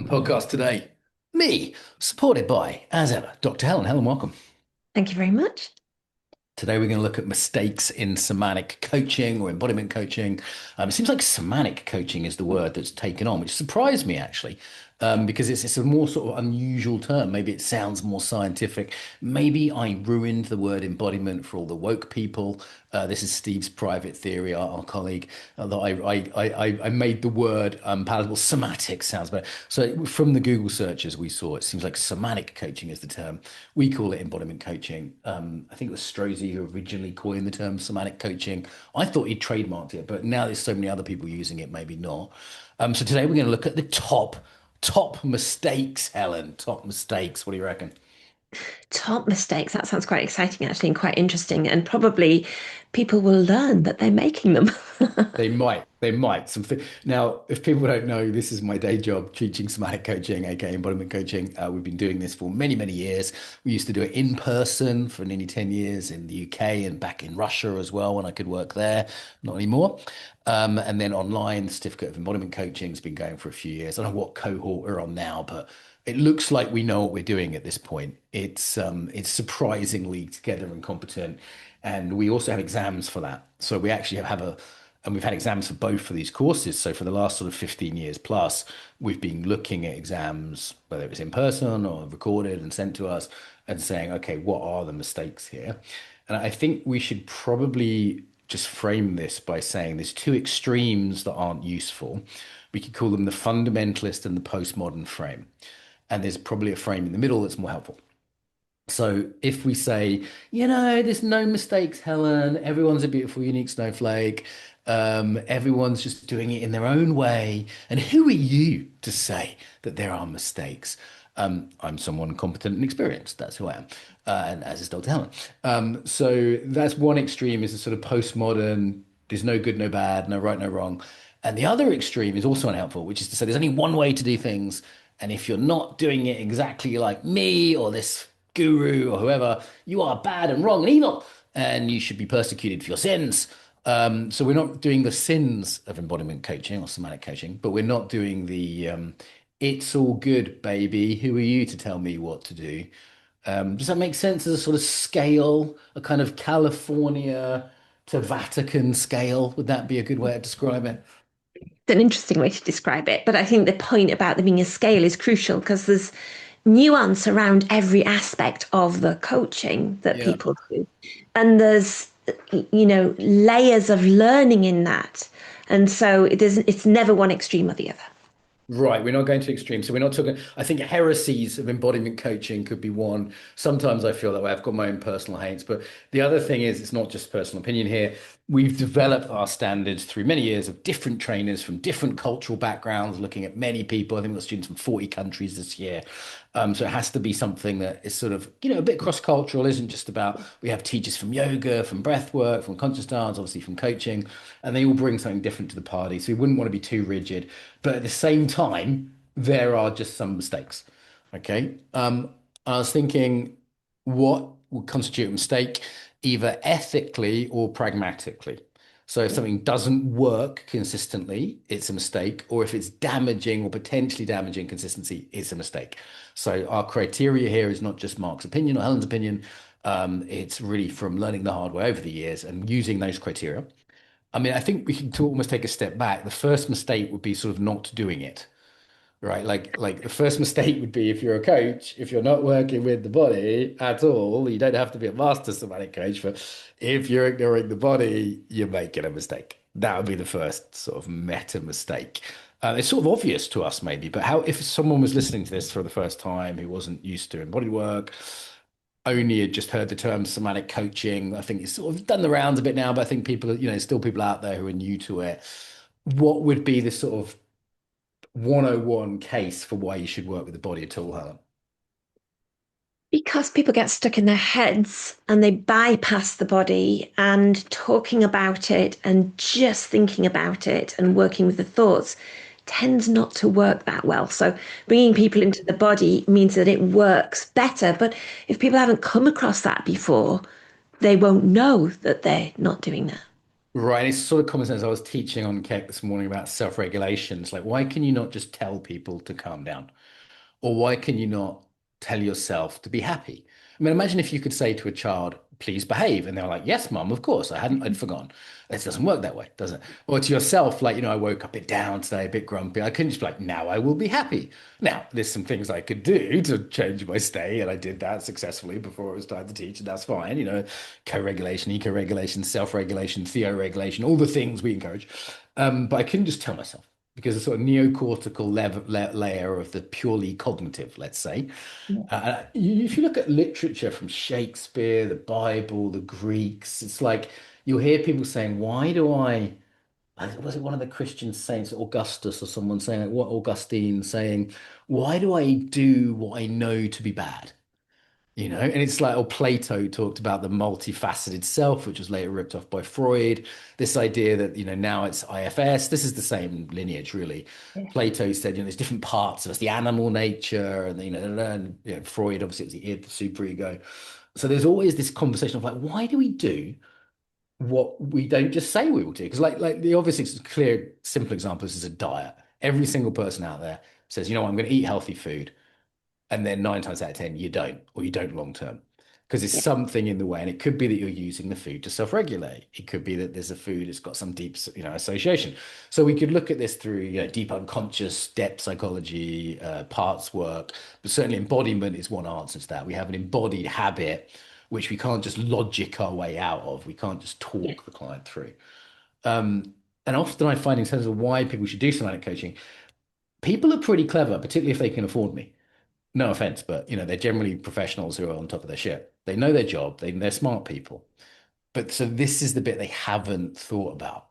Podcast today. Me, supported by, as ever, Dr. Helen. Helen, welcome. Thank you very much. Today, we're going to look at mistakes in somatic coaching or embodiment coaching. It seems like somatic coaching is the word that's taken on, which surprised me actually, because it's a more sort of unusual term. Maybe it sounds more scientific. Maybe I ruined the word embodiment for all the woke people. This is Steve's private theory, our colleague, that I made the word palatable. Somatic sounds better. So from the Google searches we saw, it seems like somatic coaching is the term. We call it embodiment coaching. I think it was Strozzi who originally coined the term somatic coaching. I thought he'd trademarked it, but now there's so many other people using it, maybe not. So today we're going to look at the top mistakes, Helen. Top mistakes. What do you reckon? Top mistakes. That sounds quite exciting, actually, and quite interesting. And probably people will learn that they're making them. They might. They might. Now, if people don't know, this is my day job, teaching somatic coaching, aka embodiment coaching. We've been doing this for many, many years. We used to do it in person for nearly 10 years in the UK and back in Russia as well when I could work there. Not anymore. And then online, the Certificate of Embodiment Coaching has been going for a few years. I don't know what cohort we're on now, but it looks like we know what we're doing at this point. It's surprisingly together and competent. And we also have exams for that. So we actually and we've had exams for both of these courses. So for the last sort of 15 years plus, we've been looking at exams, whether it was in person or recorded and sent to us, and saying, okay, what are the mistakes here? And I think we should probably just frame this by saying there's two extremes that aren't useful. We could call them the fundamentalist and the postmodern frame. And there's probably a frame in the middle that's more helpful. So if we say, there's no mistakes, Helen, everyone's a beautiful, unique snowflake, everyone's just doing it in their own way. And who are you to say that there are mistakes? I'm someone competent and experienced. That's who I am. And as is Dr. Helen. So that's one extreme is a sort of postmodern, there's no good, no bad, no right, no wrong. And the other extreme is also unhelpful, which is to say there's only one way to do things. And if you're not doing it exactly like me or this guru or whoever, you are bad and wrong and evil, and you should be persecuted for your sins. So we're not doing the sins of embodiment coaching or somatic coaching, but we're not doing the it's all good, baby. Who are you to tell me what to do? Does that make sense as a sort of scale, a kind of California to Vatican scale? Would that be a good way to describe it? It's an interesting way to describe it. But I think the point about there being a scale is crucial because there's nuance around every aspect of the coaching that Yeah. people do. And there's, layers of learning in that. And so it's never one extreme or the other. Right, we're not going to extreme. So we're not talking, I think heresies of embodiment coaching could be one. Sometimes I feel that way. I've got my own personal hates, but the other thing is it's not just personal opinion here. We've developed our standards through many years of different trainers from different cultural backgrounds, looking at many people. I think we've got students from 40 countries this year. So it has to be something that is sort of, a bit cross-cultural, isn't just about, we have teachers from yoga, from breath work, from conscious dance, obviously from coaching, and they all bring something different to the party. So we wouldn't want to be too rigid. But at the same time, there are just some mistakes. Okay. I was thinking, what would constitute a mistake, either ethically or pragmatically? So if something doesn't work consistently, it's a mistake, or if it's damaging or potentially damaging consistency, it's a mistake. So our criteria here is not just Mark's opinion or Helen's opinion. It's really from learning the hard way over the years and using those criteria. I mean, I think we can almost take a step back. The first mistake would be sort of not doing it, right? Like the first mistake would be if you're a coach, if you're not working with the body at all, you don't have to be a master somatic coach, but if you're ignoring the body, you're making a mistake. That would be the first sort of meta mistake. It's sort of obvious to us maybe, but how if someone was listening to this for the first time who wasn't used to embodied work, only had just heard the term somatic coaching. I think it's sort of done the rounds a bit now, but I think people, still people out there who are new to it. What would be the sort of 101 case for why you should work with the body at all, Helen? Because people get stuck in their heads and they bypass the body, and talking about it and just thinking about it and working with the thoughts tends not to work that well. So bringing people into the body means that it works better. But if people haven't come across that before, they won't know that they're not doing that. Right. It's sort of common sense. I was teaching on Keck this morning about self-regulation. It's like, why can you not just tell people to calm down? Or why can you not tell yourself to be happy? I mean, imagine if you could say to a child, please behave. And they're like, yes, mum, of course. I'd forgotten. It doesn't work that way, does it? Or to yourself, like, I woke up a bit down today, a bit grumpy. I couldn't just be like, now I will be happy. Now, there's some things I could do to change my state. And I did that successfully before it was time to teach. And that's fine. Co-regulation, eco-regulation, self-regulation, theo-regulation, all the things we encourage. But I couldn't just tell myself because the sort of neocortical layer of the purely cognitive, let's say. Yeah. If you look at literature from Shakespeare, the Bible, the Greeks, it's like you'll hear people saying, why do was it one of the Christian saints, Augustus or someone saying, like, what Augustine saying, why do I do what I know to be bad? And it's like, Plato talked about the multifaceted self, which was later ripped off by Freud. This idea that, now it's IFS. This is the same lineage, really. Yeah. Plato said, there's different parts of us, the animal nature, and Freud, obviously, it was the id, the superego. So there's always this conversation of like, why do we do what we don't just say we will do? Because like the obvious, clear, simple example is a diet. Every single person out there says, I'm going to eat healthy food. And then 9 times out of 10, you don't, or you don't long term, because there's Yeah. something in the way. And it could be that you're using the food to self-regulate. It could be that there's a food that's got some deep, association. So we could look at this through, deep unconscious, depth psychology, parts work. But certainly embodiment is one answer to that. We have an embodied habit, which we can't just logic our way out of. We can't just Yeah. talk the client through. And often I find in terms of why people should do somatic coaching, people are pretty clever, particularly if they can afford me. No offense, but they're generally professionals who are on top of their shit. They know their job. They're smart people. But so this is the bit they haven't thought about,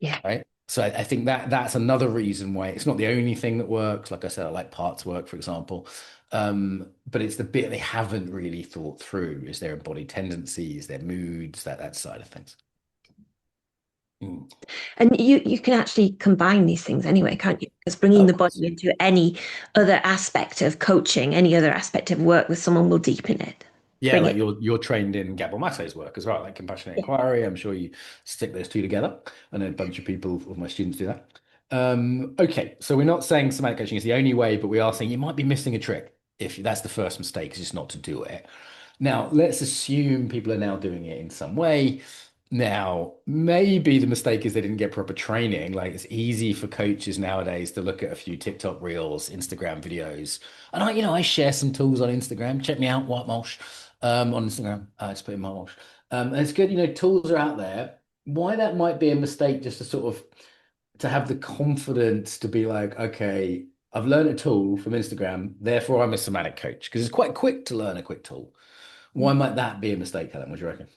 Yeah. right? So I think that's another reason why it's not the only thing that works. Like I said, I like parts work, for example. But it's the bit they haven't really thought through is their embodied tendencies, their moods, that side of things. Mm. And you can actually combine these things anyway, can't you? Because bringing Of the course. body into any other aspect of coaching, any other aspect of work with someone will deepen it, Yeah, bring like it. you're trained in Gabor Mate's work as well, like compassionate Yeah. inquiry. I'm sure you stick those two together. I know a bunch of people, of my students do that. Okay, so we're not saying somatic coaching is the only way, but we are saying you might be missing a trick if that's the first mistake, is just not to do it. Now, let's assume people are now doing it in some way. Now, maybe the mistake is they didn't get proper training. Like it's easy for coaches nowadays to look at a few TikTok reels, Instagram videos. And I share some tools on Instagram. Check me out, White Walsh, on Instagram. Just put in my Walsh. And it's good, tools are out there. Why that might be a mistake just to sort of to have the confidence to be like, okay, I've learned a tool from Instagram, therefore I'm a somatic coach. Because it's quite quick to learn a quick tool. Why might that be a mistake, Helen? What do you reckon?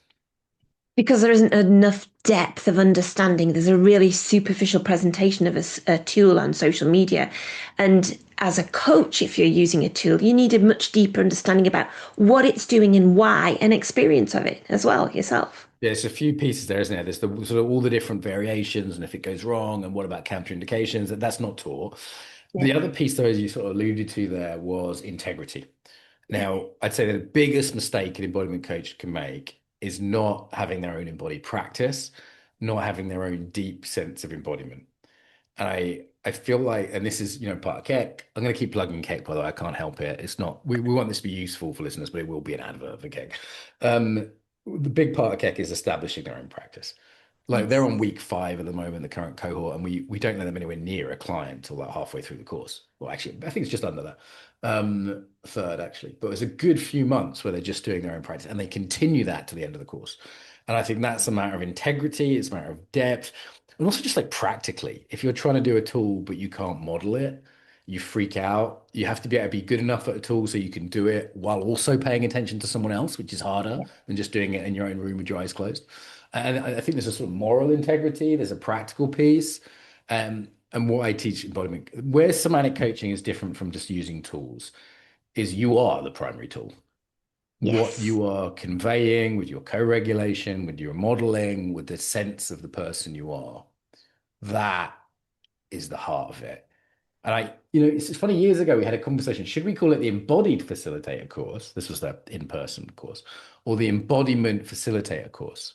Because there isn't enough depth of understanding. There's a really superficial presentation of a tool on social media. And as a coach, if you're using a tool, you need a much deeper understanding about what it's doing and why, and experience of it as well yourself. There's a few pieces there, isn't there? There's the sort of all the different variations and if it goes wrong and what about counterindications, that's not taught. Yeah. The other piece, though, as you sort of alluded to there, was integrity. Yeah. Now, I'd say that the biggest mistake an embodiment coach can make is not having their own embodied practice, not having their own deep sense of embodiment. And I feel like, and this is, part of Keck. I'm going to keep plugging Keck, by the way. I can't help it. It's not, we want this to be useful for listeners, but it will be an advert for Keck. The big part of Keck is establishing their own practice. Like they're Yes. on week 5 at the moment, the current cohort, and we don't let them anywhere near a client till like halfway through the course. Well, actually, I think it's just under that. Third actually, but it's a good few months where they're just doing their own practice, and they continue that to the end of the course. And I think that's a matter of integrity, it's a matter of depth, and also just like practically, if you're trying to do a tool but you can't model it, you freak out. You have to be able to be good enough at a tool so you can do it while also paying attention to someone else, which is harder Yeah. than just doing it in your own room with your eyes closed. And I think there's a sort of moral integrity, there's a practical piece. And what I teach embodiment, where somatic coaching is different from just using tools, is you are the primary tool. What Yes. you are conveying with your co-regulation, with your modeling, with the sense of the person you are, that is the heart of it. And it's funny, years ago we had a conversation. Should we call it the embodied facilitator course? This was the in-person course, or the embodiment facilitator course?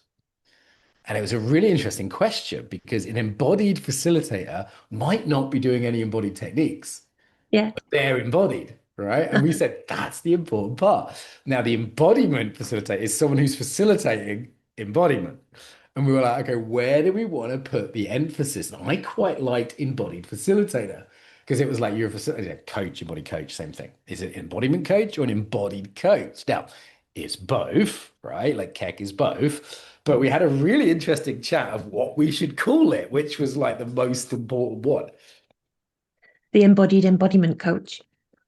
And it was a really interesting question because an embodied facilitator might not be doing any embodied techniques, Yeah. but they're embodied, right? And we said that's the important part. Now, the embodiment facilitator is someone who's facilitating embodiment. And we were like, okay, where do we want to put the emphasis? And I quite liked embodied facilitator because it was like you're a facilitator, coach, embodied coach, same thing. Is it an embodiment coach or an embodied coach? Now, it's both, right? Like Keck is both. But we had a really interesting chat of what we should call it, which was like the most important one. The embodied embodiment coach.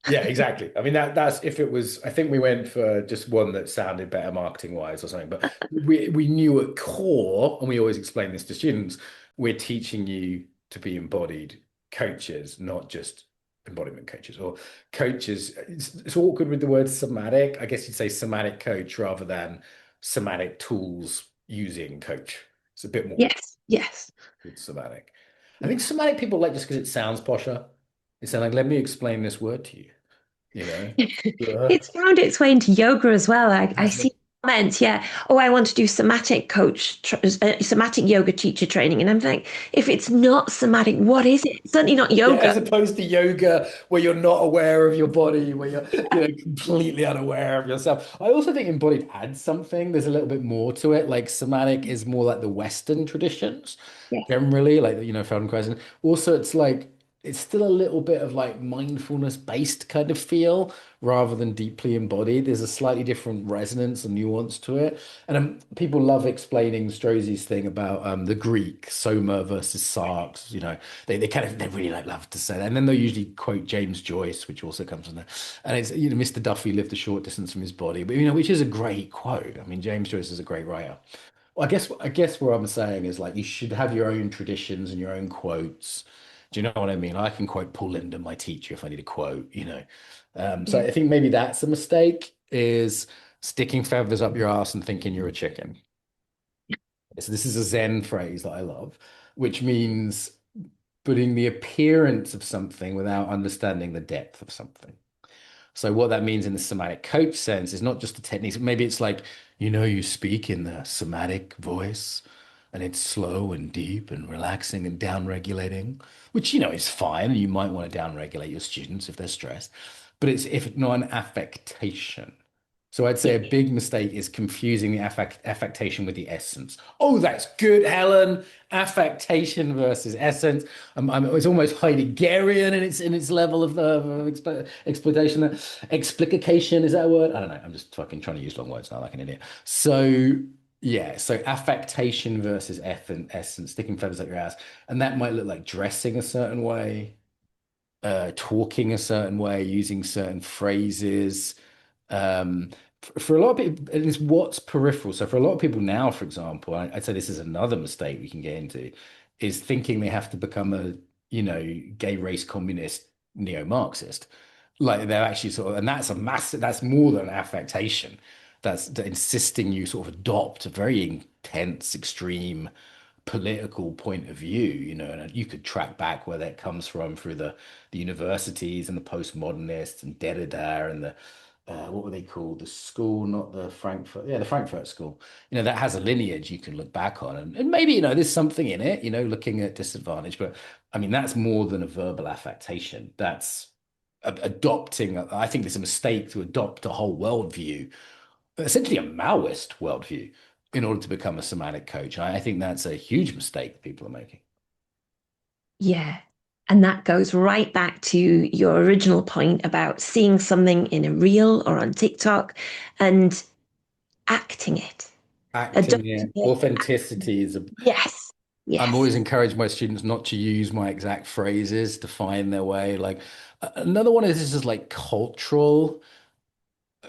Yeah, exactly. I mean that's if it was, I think we went for just one that sounded better marketing wise or something, but we knew at core, and we always explain this to students, we're teaching you to be embodied coaches, not just embodiment coaches or coaches. It's awkward with the word somatic. I guess you'd say somatic coach rather than somatic tools using coach. It's a bit more Yes, yes. with somatic. I think somatic people like just because it sounds posher. It's like, let me explain this word to you, you know? It's found its way into yoga as well. I Has see it? comments, yeah. Oh, I want to do somatic somatic yoga teacher training. And I'm like, if it's not somatic, what is it? It's certainly not Yeah, yoga. as opposed to yoga, where you're not aware of your body, where you're, completely unaware of yourself. I also think embodied adds something. There's a little bit more to it. Like somatic is more like the Western traditions, Yes, generally, like Feldenkrais. Also, it's like it's still a little bit of like mindfulness based kind of feel rather than deeply embodied. There's a slightly different resonance and nuance to it. And people love explaining Strozzi's thing about the Greek soma versus sarx. They kind of they really like love to say that. And then they'll usually quote James Joyce, which also comes from there. And it's Mr. Duffy lived a short distance from his body, but which is a great quote. I mean, James Joyce is a great writer. Well, I guess what I'm saying is like you should have your own traditions and your own quotes. Do you know what I mean? I can quote Paul Linden, my teacher, if I need a quote. So yeah, I think maybe that's a mistake is sticking feathers up your ass and thinking you're a chicken. So this is a Zen phrase that I love, which means putting the appearance of something without understanding the depth of something. So what that means in the somatic coach sense is not just the techniques. Maybe it's like, you speak in the somatic voice and it's slow and deep and relaxing and down-regulating, which, is fine. And you might want to down-regulate your students if they're stressed, but it's if not an affectation. So I'd say yeah. a big mistake is confusing the affectation with the essence. Oh, that's good, Helen. Affectation versus essence. It's almost Heideggerian in its level of exploitation. Explication, is that a word? I don't know. I'm just fucking trying to use long words now like an idiot. So yeah, so affectation versus essence, sticking feathers up your ass, and that might look like dressing a certain way, talking a certain way, using certain phrases. For a lot of people, and it's what's peripheral. So for a lot of people now, for example, I'd say this is another mistake we can get into, is thinking they have to become a, gay race communist neo-Marxist. Like they're actually sort of, and that's that's more than affectation. That's insisting you sort of adopt a very intense, extreme political point of view, and you could track back where that comes from through the universities and the postmodernists and Derrida and the what were they called? The school, not the Frankfurt, yeah, the Frankfurt School. That has a lineage you can look back on, and maybe there's something in it, looking at disadvantage, but I mean that's more than a verbal affectation. That's adopting. I think it's a mistake to adopt a whole worldview, essentially a Maoist worldview, in order to become a somatic coach. I think that's a huge mistake people are making. Yeah. And that goes right back to your original point about seeing something in a reel or on TikTok and acting it, Acting adopting it, it. authenticity is a. Yes, I'm yes, always encouraging my students not to use my exact phrases to find their way. Like another one is just like cultural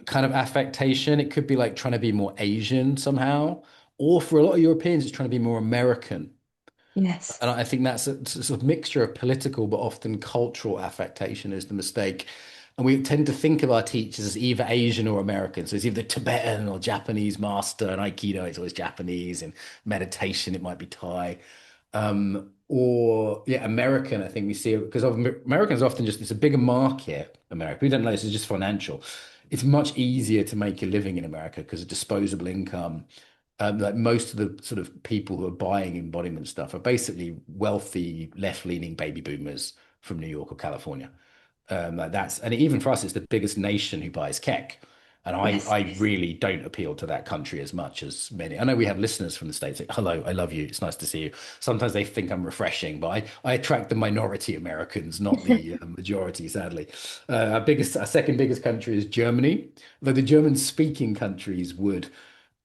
kind of affectation. It could be like trying to be more Asian somehow, or for a lot of Europeans, it's trying to be more American. yes, And I think that's a sort of mixture of political but often cultural affectation is the mistake. And we tend to think of our teachers as either Asian or American. So it's either Tibetan or Japanese master, and Aikido, it's always Japanese, and meditation, it might be Thai. Or yeah, American, I think we see it because of Americans often just it's a bigger market, America. We don't know this is just financial. It's much easier to make a living in America because of disposable income Like most of the sort of people who are buying embodiment stuff are basically wealthy, left-leaning baby boomers from New York or California. Like that's, and even for us, it's the biggest nation who buys keck. And Yes. I really don't appeal to that country as much as many. I know we have listeners from the States like, hello, I love you. It's nice to see you. Sometimes they think I'm refreshing, but I attract the minority Americans, not the majority, sadly. Our second biggest country is Germany, though the German speaking countries would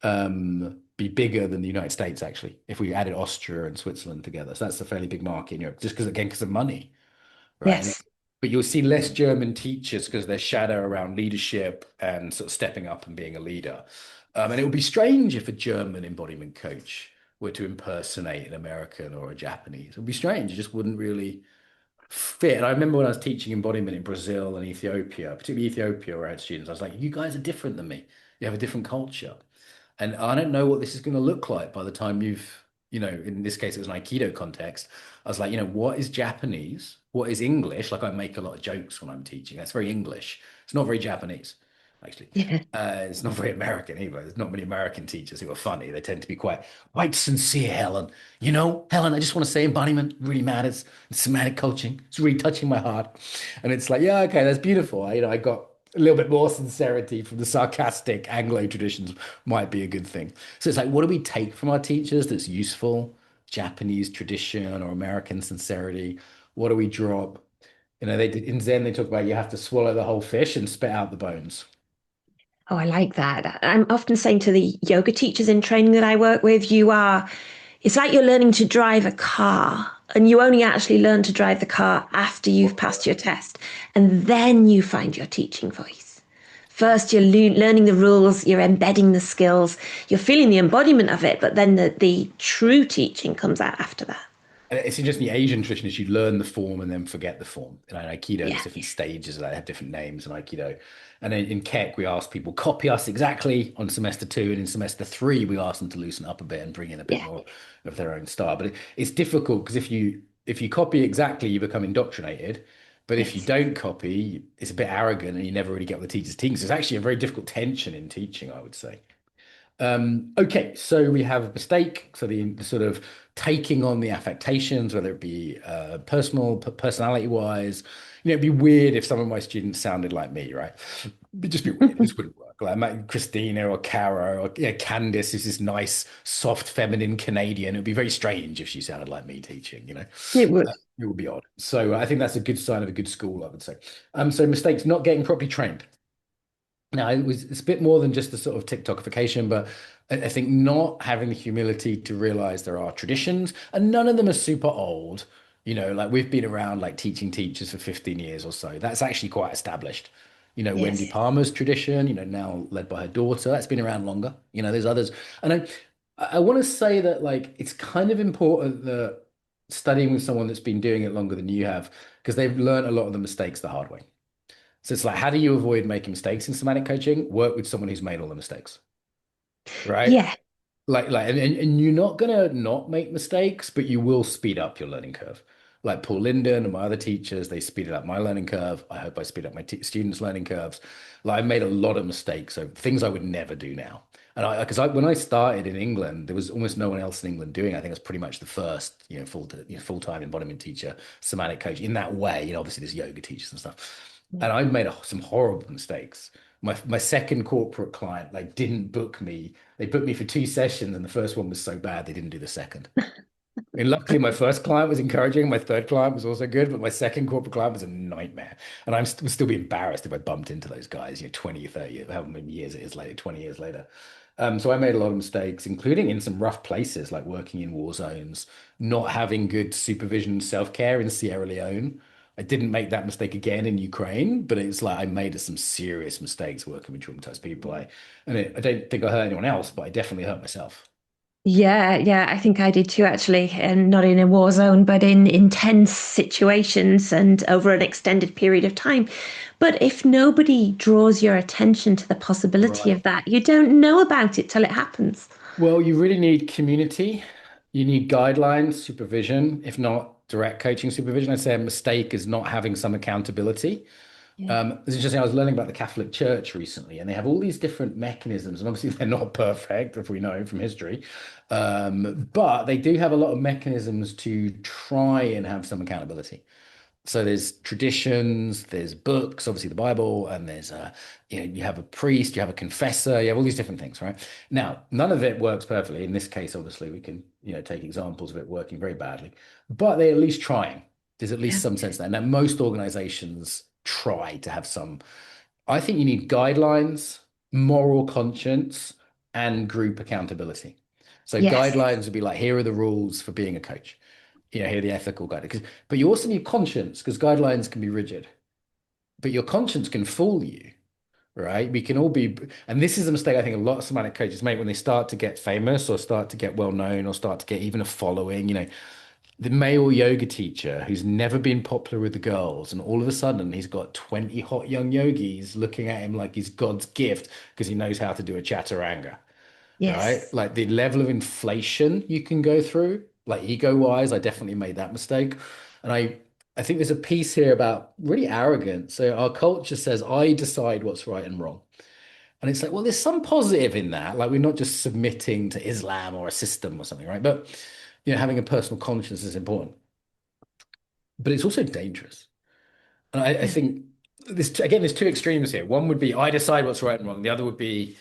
be bigger than the United States, actually, if we added Austria and Switzerland together. So that's a fairly big market in Europe, just because, again, because of money, right? Yes. But you'll see less German teachers because their shadow around leadership and sort of stepping up and being a leader. And it would be strange if a German embodiment coach were to impersonate an American or a Japanese. It would be strange. It just wouldn't really fit. And I remember when I was teaching embodiment in Brazil and Ethiopia, particularly Ethiopia, where I had students, I was like, you guys are different than me. You have a different culture. And I don't know what this is going to look like by the time in this case, it was an Aikido context. I was like, what is Japanese? What is English? Like I make a lot of jokes when I'm teaching. That's very English. It's not very Japanese, actually. Yeah. It's not very American either. There's not many American teachers who are funny. They tend to be quite sincere, Helen. Helen, I just want to say embodiment really matters. It's somatic coaching. It's really touching my heart. And it's like, yeah, okay, that's beautiful. I got a little bit more sincerity from the sarcastic Anglo traditions might be a good thing. So it's like, what do we take from our teachers that's useful? Japanese tradition or American sincerity? What do we drop? In Zen, they talk about you have to swallow the whole fish and spit out the bones. Oh, I like that. I'm often saying to the yoga teachers in training that I work with, it's like you're learning to drive a car, and you only actually learn to drive the car after you've passed your test. And then you find your teaching voice. First, you're learning the rules, you're embedding the skills, you're feeling the embodiment of it, but then the true teaching comes out after that. And it's interesting, the Asian tradition is you learn the form and then forget the form. In Aikido, there's Yeah. different stages that have different names in Aikido. And in Keck, we ask people copy us exactly on semester two, and in semester three, we ask them to loosen up a bit and bring in a bit Yeah. more of their own style. But it's difficult because if you copy exactly, you become indoctrinated. But if you Yes. don't copy, it's a bit arrogant and you never really get what the teacher's teaching. So it's actually a very difficult tension in teaching, I would say. Okay, so we have a mistake. So the sort of taking on the affectations, whether it be personality wise, it'd be weird if some of my students sounded like me, right? It'd just be weird. It just wouldn't work. Like I met Christina or Cara or Candice is this nice, soft, feminine Canadian. It would be very strange if she sounded like me teaching. It would. It would be odd. So I think that's a good sign of a good school, I would say. So mistakes, not getting properly trained. Now, it's a bit more than just the sort of TikTokification, but I think not having the humility to realize there are traditions, and none of them are super old. Like we've been around like teaching teachers for 15 years or so. That's actually quite established. Wendy Yes. Palmer's tradition, now led by her daughter, that's been around longer. There's others. And I want to say that like it's kind of important that studying with someone that's been doing it longer than you have, because they've learned a lot of the mistakes the hard way. So it's like, how do you avoid making mistakes in somatic coaching? Work with someone who's made all the mistakes, right? Yeah. And you're not gonna not make mistakes, but you will speed up your learning curve. Like Paul Linden and my other teachers, they speeded up my learning curve. I hope I speed up my students' learning curves. Like I made a lot of mistakes, so things I would never do now. And when I started in England, there was almost no one else in England doing. I think I was pretty much the first, full-time embodiment teacher, somatic coach in that way. Obviously there's yoga teachers and stuff. And I made some horrible mistakes. My second corporate client like didn't book me. They booked me for two sessions, and the first one was so bad they didn't do the second. I mean, luckily my first client was encouraging. My third client was also good, but my second corporate client was a nightmare. And would still be embarrassed if I bumped into those guys, 20, 30, however many years it is later, 20 years later. So I made a lot of mistakes, including in some rough places, like working in war zones, not having good supervision, self-care in Sierra Leone. I didn't make that mistake again in Ukraine, but it's like I made some serious mistakes working with traumatized people. I don't think I hurt anyone else, but I definitely hurt myself. Yeah, yeah, I think I did too, actually, and not in a war zone, but in intense situations and over an extended period of time. But if nobody draws your attention to the possibility Right. of that, you don't know about it till it happens. Well, you really need community. You need guidelines, supervision, if not direct coaching supervision. I'd say a mistake is not having some accountability. Yeah. It's interesting. I was learning about the Catholic Church recently, and they have all these different mechanisms, and obviously they're not perfect, if we know from history. But they do have a lot of mechanisms to try and have some accountability. So there's traditions, there's books, obviously the Bible, and there's you have a priest, you have a confessor, you have all these different things, right? Now, none of it works perfectly. In this case, obviously, we can, take examples of it working very badly, but they're at least trying. There's at least Yeah. some sense there. Now, most organizations try to have some. I think you need guidelines, moral conscience, and group accountability. So Yes. guidelines would be like, here are the rules for being a coach. Here are the ethical guidelines. But you also need conscience because guidelines can be rigid, but your conscience can fool you, right? We can all be, and this is a mistake I think a lot of somatic coaches make when they start to get famous or start to get well known or start to get even a following. The male yoga teacher who's never been popular with the girls, and all of a sudden he's got 20 hot young yogis looking at him like he's God's gift because he knows how to do a chaturanga, right? Yes. Like the level of inflation you can go through, like ego wise, I definitely made that mistake. And I think there's a piece here about really arrogance. So our culture says, I decide what's right and wrong. And it's like, well, there's some positive in that. Like we're not just submitting to Islam or a system or something, right? But having a personal conscience is important. But it's also dangerous. And I Yeah. think this again, there's two extremes here. One would be I decide what's right and wrong. The other would be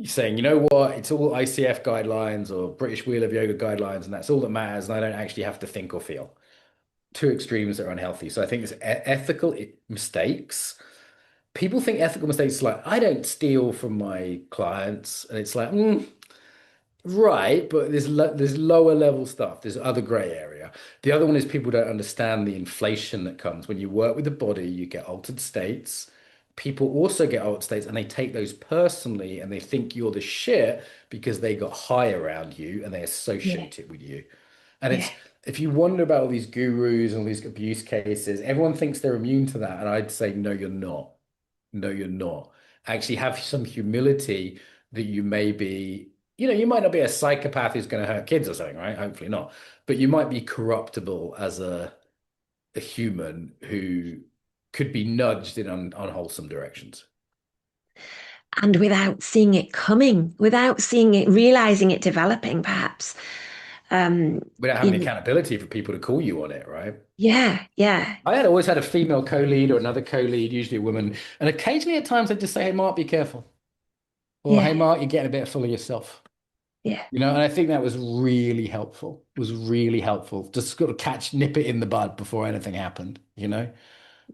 saying, you know what, it's all ICF guidelines or British Wheel of Yoga guidelines, and that's all that matters, and I don't actually have to think or feel. Two extremes that are unhealthy. So I think it's ethical mistakes. People think ethical mistakes is like, I don't steal from my clients, and it's like, right, but there's lower level stuff. There's other gray area. The other one is people don't understand the inflation that comes when you work with the body. You get altered states. People also get altered states, and they take those personally, and they think you're the shit because they got high around you and they Yeah. associate it with you. And Yeah. it's if you wonder about all these gurus and all these abuse cases, everyone thinks they're immune to that, and I'd say no, you're not. No, you're not. Actually, have some humility that you may be, you might not be a psychopath who's going to hurt kids or something, right? Hopefully not. But you might be corruptible as a human who could be nudged in unwholesome directions And without seeing it coming, without seeing it, realizing it developing, perhaps. Um, without having the in accountability for people to call you on it, right? yeah, yeah, I had always had a female co-lead or another co-lead, usually a woman. And occasionally at times I'd just say, hey, Mark, be careful. Or, hey, yeah, Mark, you're getting a bit full of yourself. yeah, And I think that was really helpful. Was really helpful. Just got to nip it in the bud before anything happened. Like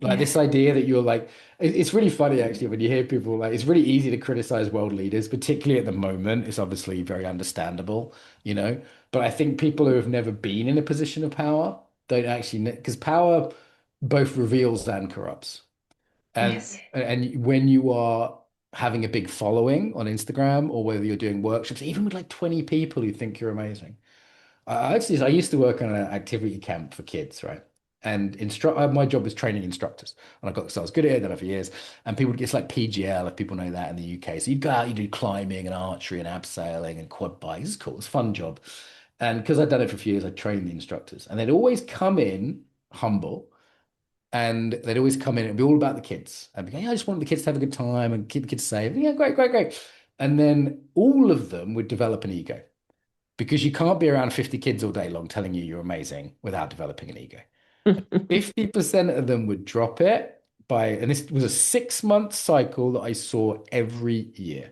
yeah, this idea that you're like, it's really funny actually when you hear people like, it's really easy to criticize world leaders, particularly at the moment. It's obviously very understandable. But I think people who have never been in a position of power don't actually, because power both reveals and corrupts. And yes, and when you are having a big following on Instagram or whether you're doing workshops, even with like 20 people who think you're amazing. I used to work on an activity camp for kids, right? And my job was training instructors. And so I was good at it, done it for years. And people, it's like PGL, if people know that in the UK. So you'd go out, you do climbing and archery and abseiling and quad bikes. It's cool. It's a fun job. And because I'd done it for a few years, I trained the instructors. And they'd always come in humble and they'd always come in and it'd be all about the kids. I'd be going, yeah, I just want the kids to have a good time and keep the kids safe. Yeah, great, great, great. And then all of them would develop an ego because you can't be around 50 kids all day long telling you you're amazing without developing an ego. 50% of them would drop it and this was a 6 month cycle that I saw every year.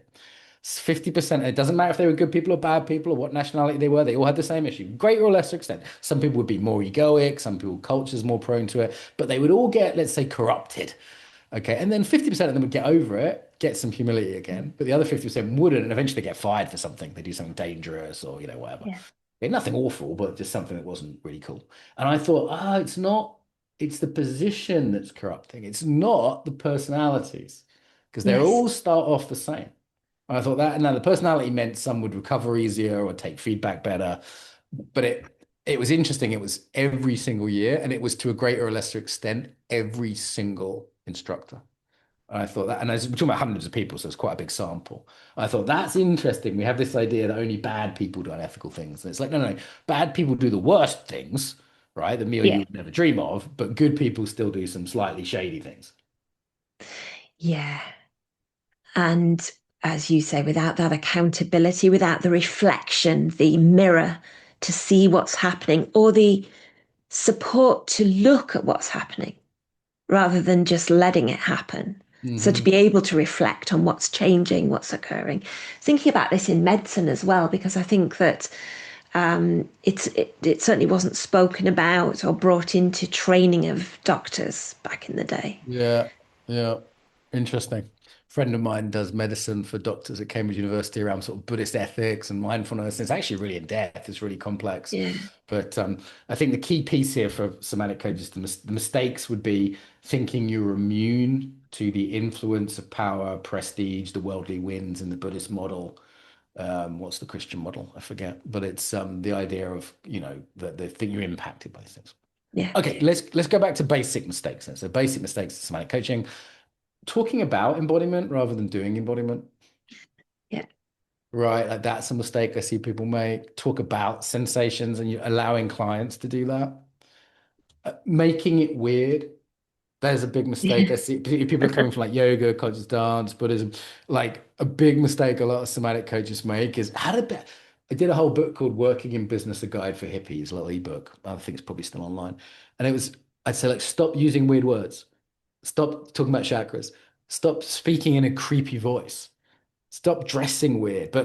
50%, it doesn't matter if they were good people or bad people or what nationality they all had the same issue, greater or lesser extent. Some people would be more egoic, some people culture's more prone to it, but they would all get, let's say, corrupted. Okay. And then 50% of them would get over it, get some humility again, but the other 50% wouldn't and eventually get fired for something. They do something dangerous or, whatever. yeah, Nothing awful, but just something that wasn't really cool. And I thought, it's not, it's the position that's corrupting. It's not the personalities because they yes, all start off the same. And I thought that, and now the personality meant some would recover easier or take feedback better. But it was interesting. It was every single year, and it was to a greater or lesser extent every single instructor. And I thought that, and I was talking about hundreds of people, so it's quite a big sample. I thought that's interesting. We have this idea that only bad people do unethical things. And it's like, no, no, no. Bad people do the worst things, right? That me or you yeah, would never dream of, but good people still do some slightly shady things. Yeah. And as you say, without that accountability, without the reflection, the mirror to see what's happening, or the support to look at what's happening rather than just letting it happen. So to Hmm. be able to reflect on what's changing, what's occurring. Thinking about this in medicine as well, because I think that it certainly wasn't spoken about or brought into training of doctors back in the day. Yeah, yeah. Interesting. Friend of mine does medicine for doctors at Cambridge University around sort of Buddhist ethics and mindfulness. It's actually really in depth. It's really complex. Yeah, But I think the key piece here for somatic coaches, the mistakes would be thinking you're immune to the influence of power, prestige, the worldly winds in the Buddhist model. What's the Christian model? I forget. But it's the idea of, that they think you're impacted by things. yeah, Okay, let's go back to basic mistakes then. So basic mistakes in somatic coaching, talking about embodiment rather than doing embodiment, yeah, right? Like that's a mistake I see people make. Talk about sensations and you're allowing clients to do that. Making it weird. There's a big mistake. I yeah. see people are coming from like yoga, conscious dance, Buddhism. Like a big mistake a lot of somatic coaches make is how to be. I did a whole book called Working in Business, a Guide for Hippies, a little ebook. I think it's probably still online. And I'd say like, stop using weird words. Stop talking about chakras. Stop speaking in a creepy voice. Stop dressing weird,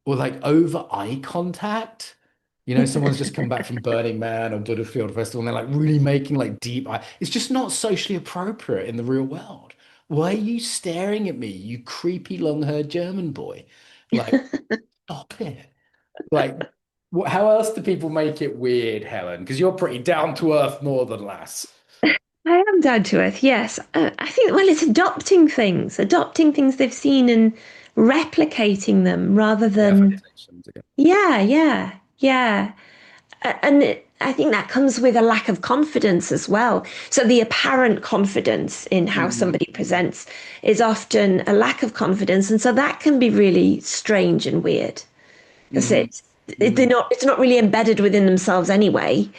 or like over eye contact. Someone's just come back from Burning Man or Buddha Field Festival and they're like really making like deep eye. It's just not socially appropriate in the real world. Why are you staring at me, you creepy long-haired German boy? Like, stop it. Like, how else do people make it weird, Helen? Because you're pretty down to earth northern lass. I am down to earth, yes. I think, well, it's adopting things they've seen and replicating them rather Yeah, than, affectations again. yeah, yeah, yeah. I think that comes with a lack of confidence as well. So the apparent confidence in how Mm, somebody presents is often a lack of confidence. And so that can be really strange and weird because hmm they're hmm not, it's not really embedded within themselves anyway.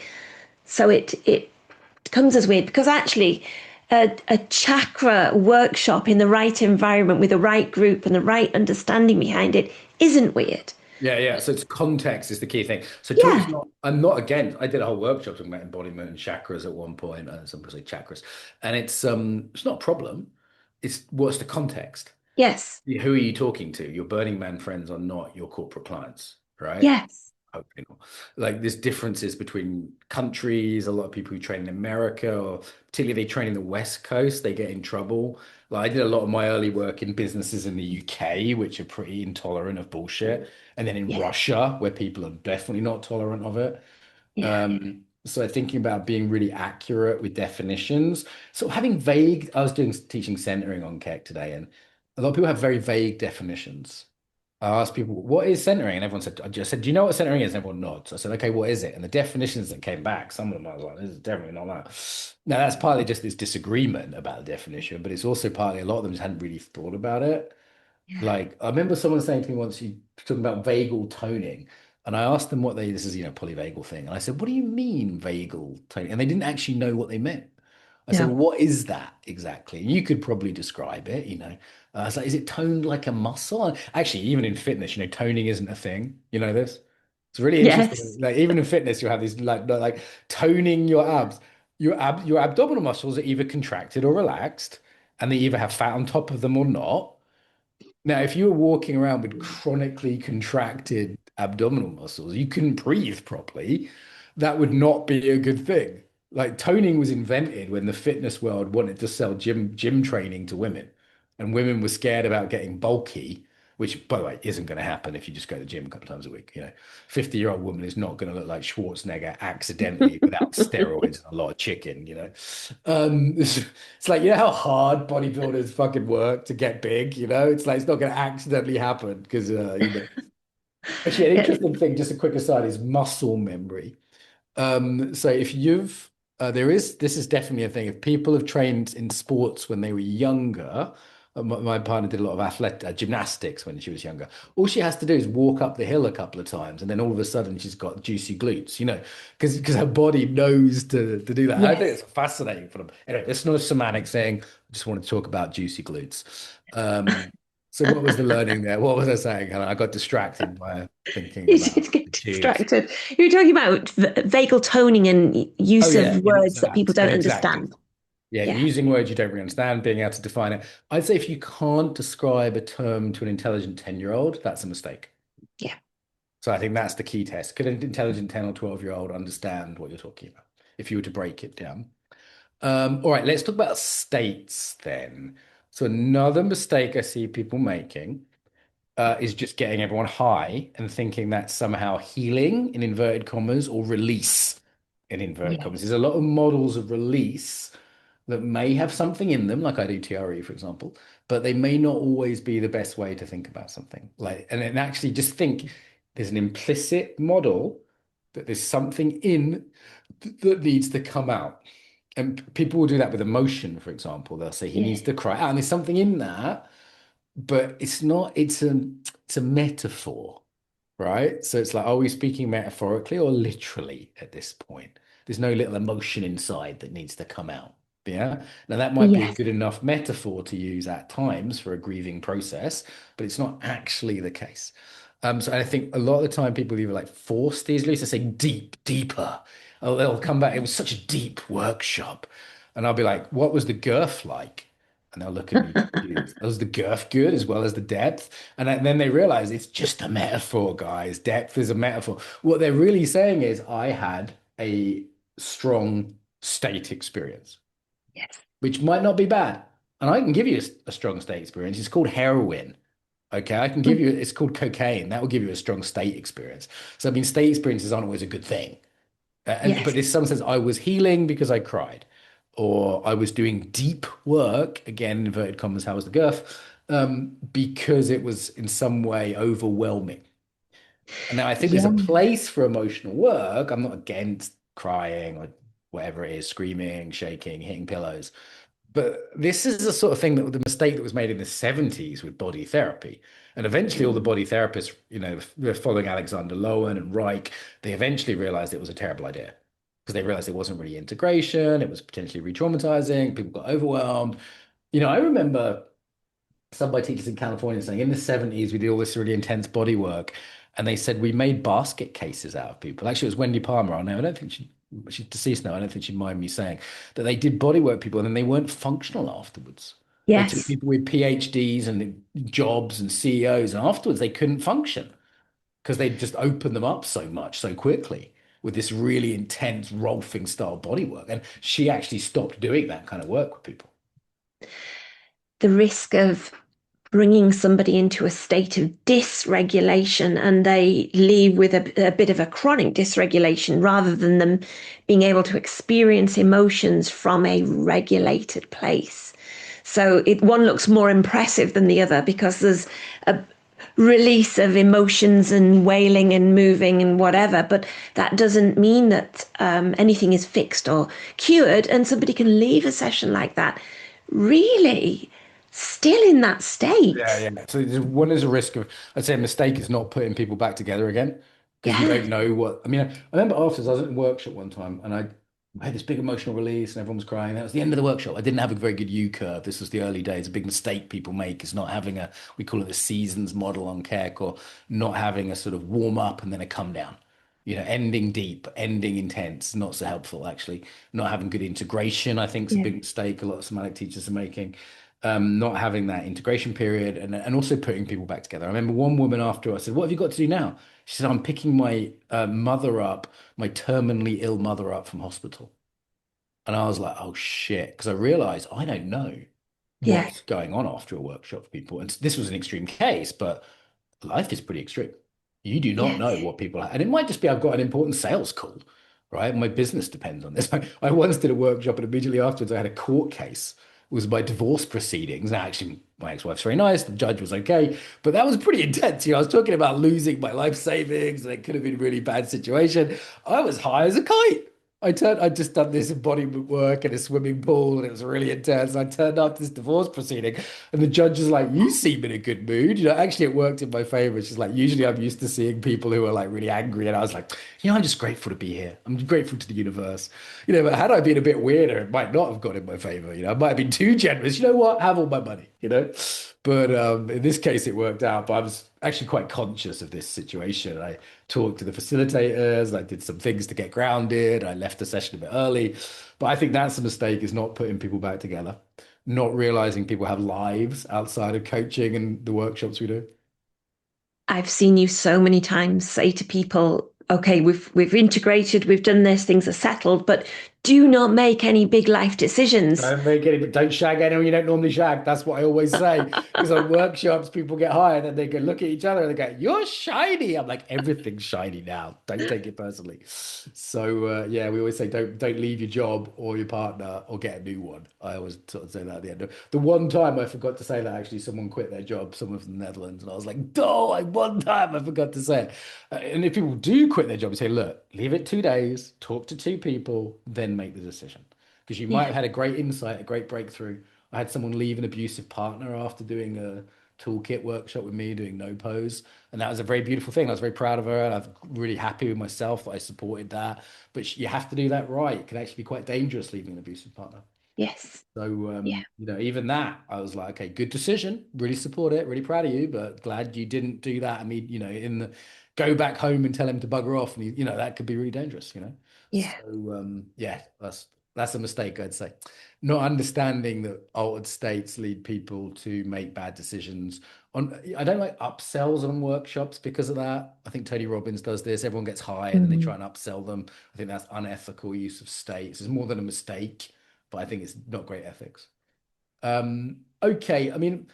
So it comes as weird because actually a chakra workshop in the right environment with the right group and the right understanding behind it isn't weird. Yeah, yeah. So it's context is the key thing. So talk is Yeah. not, I'm not again, I did a whole workshop talking about embodiment and chakras at one point, some people say chakras. And it's not a problem. It's what's the context? Yes. Who are you talking to? Your Burning Man friends are not your corporate clients, right? Yes. Hopefully not. Like there's differences between countries. A lot of people who train in America, or particularly they train in the West Coast, they get in trouble. Like I did a lot of my early work in businesses in the UK, which are pretty intolerant of bullshit, and then in Yeah. Russia, where people are definitely not tolerant of it. Yeah. So thinking about being really accurate with definitions, so having vague. I was doing teaching centering on Keck today, and a lot of people have very vague definitions. I asked people, what is centering? And everyone said, I just said, do you know what centering is? And everyone nods. I said, okay, what is it? And the definitions that came back, some of them I was like, this is definitely not that. Now, that's partly just this disagreement about the definition, but it's also partly a lot of them just hadn't really thought about it. Yeah. Like, I remember someone saying to me once, you talking about vagal toning. And I asked them this is, polyvagal thing. And I said, what do you mean vagal toning? And they didn't actually know what they meant. I said, No. well, what is that exactly? And you could probably describe it. I was like, is it toned like a muscle? And actually, even in fitness, toning isn't a thing. You know this? It's really interesting. Yes. Like even in fitness, you have these like toning your abs. Your abdominal muscles are either contracted or relaxed, and they either have fat on top of them or not. Now, if you were walking around with chronically contracted abdominal muscles, you couldn't breathe properly, that would not be a good thing. Like toning was invented when the fitness world wanted to sell gym training to women, and women were scared about getting bulky, which, by the way, isn't going to happen if you just go to the gym a couple times a week. 50-year-old woman is not going to look like Schwarzenegger accidentally without steroids and a lot of chicken. It's like, how hard bodybuilders fucking work to get big. It's like, it's not going to accidentally happen because, Actually, an Yeah. interesting thing, just a quick aside, is muscle memory. So if this is definitely a thing. If people have trained in sports when they were younger, My partner did a lot of gymnastics when she was younger. All she has to do is walk up the hill a couple of times, and then all of a sudden she's got juicy glutes, because her body knows to do that. I think Yes. it's fascinating for them. Anyway, it's not a somatic thing. I just want to talk about juicy glutes. Um, so what was the learning there? What was I saying, Helen? I got distracted by thinking You about did get the tubes. distracted. You were talking about vagal toning and Oh use of yeah, words so that people that's don't exactly. understand. Yeah, Yeah. using words you don't really understand, being able to define it. I'd say if you can't describe a term to an intelligent 10-year-old, that's a mistake. Yeah. So I think that's the key test. Could an intelligent 10 or 12-year-old understand what you're talking about if you were to break it down? All right, let's talk about states then. So another mistake I see people making is just getting everyone high and thinking that's somehow healing in inverted commas or release in inverted commas. Yes. There's a lot of models of release that may have something in them, like I do TRE, for example, but they may not always be the best way to think about something. And then actually just think there's an implicit model that there's something in that needs to come out. And people will do that with emotion, for example. They'll say he needs Yeah. to cry out, and there's something in that, but it's not, it's a metaphor, right? So it's like, are we speaking metaphorically or literally at this point? There's no little emotion inside that needs to come out. Yeah. Now that might be a Yes. good enough metaphor to use at times for a grieving process, but it's not actually the case. So I think a lot of the time people either like force these loose, they say deep, deeper. Oh, they'll come back. It was such a deep workshop. And I'll be like, what was the girth like? And they'll look at me confused. Was the girth good as well as the depth? And then they realize it's just a metaphor, guys. Depth is a metaphor. What they're really saying is, I had a strong state experience, Yes. which might not be bad. And I can give you a strong state experience. It's called heroin. Okay. I can give you, it's called cocaine. That will give you a strong state experience. So, I mean, state experiences aren't always a good thing. But Yes. if someone says I was healing because I cried, or I was doing deep work, again, inverted commas, how was the girth? Because it was in some way overwhelming. And now I think there's a Yeah. place for emotional work. I'm not against crying or whatever it is, screaming, shaking, hitting pillows. But this is the sort of thing that the mistake that was made in the 70s with body therapy. And eventually all the body therapists, they're following Alexander Lowen and Reich, they eventually realized it was a terrible idea because they realized it wasn't really integration, it was potentially re-traumatizing, people got overwhelmed. I remember some of my teachers in California saying in the 70s we did all this really intense body work. And they said we made basket cases out of people. Actually, it was Wendy Palmer. I know. I don't think she's deceased now. I don't think she'd mind me saying that they did bodywork people and then they weren't functional afterwards. They took Yes. people with PhDs and jobs and CEOs, and afterwards they couldn't function because they just opened them up so much so quickly with this really intense Rolfing style bodywork. And she actually stopped doing that kind of work with people. The risk of bringing somebody into a state of dysregulation and they leave with a bit of a chronic dysregulation rather than them being able to experience emotions from a regulated place. So one looks more impressive than the other because there's a release of emotions and wailing and moving and whatever, but that doesn't mean that anything is fixed or cured, and somebody can leave a session like that really still in that Yeah, state. yeah. So one is a risk of, I'd say a mistake is not putting people back together again because you Yeah. don't know what. I mean, I remember afterwards, I was at a workshop one time and I had this big emotional release and everyone was crying. That was the end of the workshop. I didn't have a very good U curve. This was the early days. A big mistake people make is not having we call it the seasons model on CAREC, or not having a sort of warm up and then a come down. Ending deep, ending intense, not so helpful actually. Not having good integration, I think, is a Yeah. big mistake a lot of somatic teachers are making. Not having that integration period and also putting people back together. I remember one woman after I said, "What have you got to do now?" She said, "I'm picking my mother up, my terminally ill mother up from hospital." And I was like, "Oh shit," because I realized I don't know Yeah. what's going on after a workshop for people. And this was an extreme case, but life is pretty extreme. You do not know Yes. what people have. And it might just be I've got an important sales call, right? My business depends on this. I once did a workshop and immediately afterwards I had a court case. It was my divorce proceedings. Now, actually, my ex-wife's very nice. The judge was okay, but that was pretty intense. I was talking about losing my life savings, and it could have been a really bad situation. I was high as a kite. I'd just done this embodiment work in a swimming pool and it was really intense. I turned up to this divorce proceeding and the judge is like, you seem in a good mood. Actually it worked in my favor. She's like, usually I'm used to seeing people who are like really angry. And I was like, I'm just grateful to be here. I'm grateful to the universe. But had I been a bit weirder, it might not have gone in my favor. I might have been too generous. You know what? Have all my money. But in this case, it worked out. But I was actually quite conscious of this situation. I talked to the facilitators. I did some things to get grounded. I left the session a bit early. But I think that's a mistake is not putting people back together, not realizing people have lives outside of coaching and the workshops we do. I've seen you so many times say to people, okay, we've integrated, we've done this, things are settled, but do not make any big life decisions. Don't make any, but don't shag anyone you don't normally shag. That's what I always say. Because on workshops, people get hired and they go look at each other and they go, "You're shiny." I'm like, everything's shiny now. Don't take it personally. So yeah, we always say don't leave your job or your partner or get a new one. I always sort of say that at the end. The one time I forgot to say that actually someone quit their job, someone from the Netherlands, and I was like, "Oh, one time I forgot to say it." And if people do quit their job, you say, "Look, leave it 2 days, talk to two people, then make the decision." Because you might Yeah. have had a great insight, a great breakthrough. I had someone leave an abusive partner after doing a toolkit workshop with me, doing no pose. And that was a very beautiful thing. I was very proud of her. And I'm really happy with myself that I supported that. But you have to do that right. It can actually be quite dangerous leaving an abusive partner. Yes. So, Yeah. even that, I was like, okay, good decision. Really support it. Really proud of you, but glad you didn't do that. I mean, go back home and tell him to bugger off. And, that could be really dangerous. Yeah. So, yeah, that's a mistake, I'd say. Not understanding that altered states lead people to make bad decisions. I don't like upsells on workshops because of that. I think Tony Robbins does this. Everyone gets high and then they try Mm. and upsell them. I think that's unethical use of states. It's more than a mistake, but I think it's not great ethics. Okay, I mean,